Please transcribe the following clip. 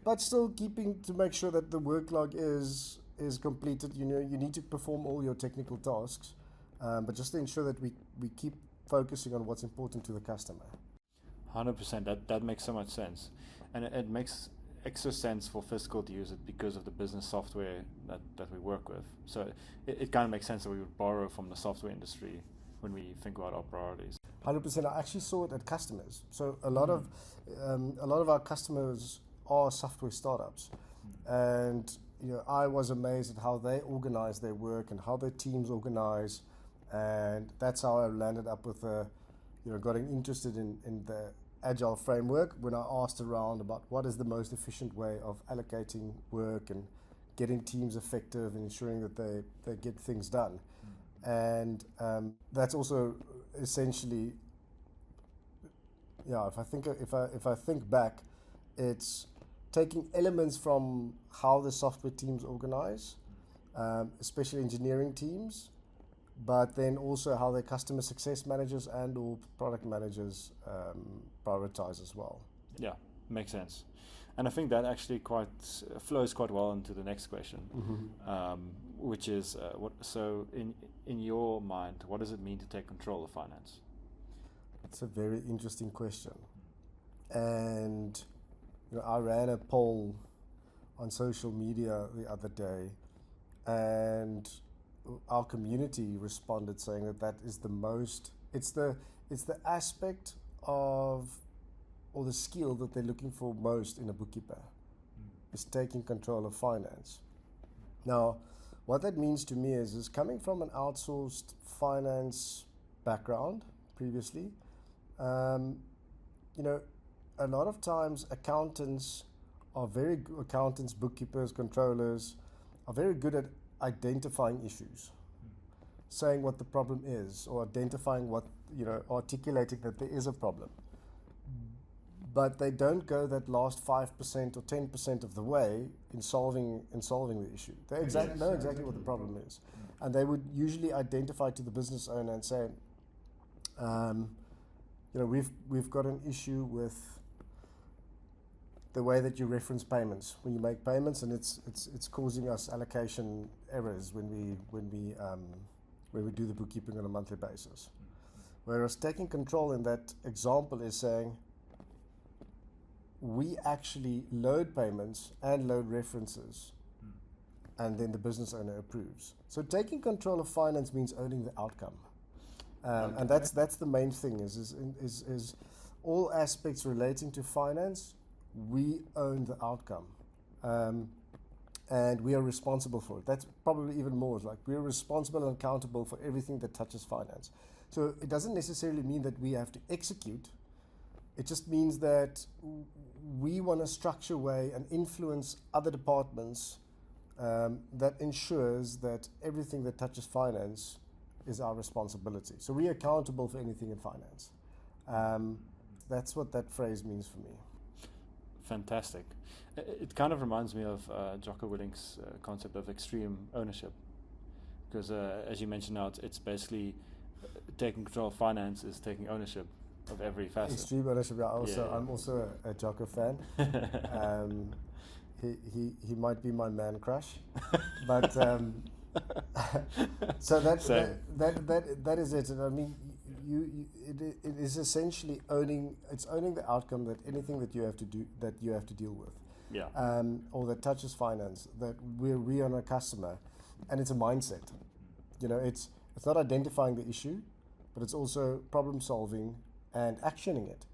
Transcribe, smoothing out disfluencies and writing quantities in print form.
but still keeping to make sure that the work log is completed. You know, you need to perform all your technical tasks, but just to ensure that we keep focusing on what's important to the customer. 100%. That makes so much sense, and it makes extra sense for Fiskal to use it because of the business software that we work with. So it kind of makes sense that we would borrow from the software industry when we think about our priorities. 100%. I actually saw it at customers. So a lot of our customers are software startups, and you know, I was amazed at how they organize their work and how their teams organize, and that's how I landed up with getting interested in the Agile framework when I asked around about what is the most efficient way of allocating work and getting teams effective and ensuring that they get things done. And that's also essentially, if I think back, it's taking elements from how the software teams organize, especially engineering teams, but then also how their customer success managers and or product managers prioritize as well. Yeah, makes sense. And I think that actually flows quite well into the next question, which is, so in your mind, what does it mean to take control of finance? It's a very interesting question. And I ran a poll on social media the other day, and our community responded saying that is the most, it's the aspect of, or the skill that they're looking for most in a bookkeeper, is taking control of finance. Now, what that means to me is coming from an outsourced finance background previously, a lot of times accountants, bookkeepers, controllers are very good at identifying issues, saying what the problem is, or identifying articulating that there is a problem. But they don't go that last 5% or 10% of the way in solving the issue. They know exactly what the problem is, and they would usually identify to the business owner and say, we've got an issue with the way that you reference payments when you make payments, and it's causing us allocation errors when we do the bookkeeping on a monthly basis. Whereas taking control in that example is saying, we actually load payments and load references, and then the business owner approves. So taking control of finance means owning the outcome, and that's the main thing. Is all aspects relating to finance, we own the outcome, and we are responsible for it. That's probably even more. It's like we are responsible and accountable for everything that touches finance. So it doesn't necessarily mean that we have to execute. It just means that we want to structure a way and influence other departments that ensures that everything that touches finance is our responsibility. So we're accountable for anything in finance. That's what that phrase means for me. Fantastic. It kind of reminds me of Jaco Willink's concept of extreme ownership, because as you mentioned now, it's basically taking control of finance is taking ownership of every facet. Extreme ownership. I'm also a Jaco fan. He might be my man crush, but so that is it. And I mean, it is essentially owning the outcome, that anything that you have to do, that you have to deal with, or that touches finance, that we are a customer, and it's a mindset. It's not identifying the issue, but it's also problem solving and actioning it.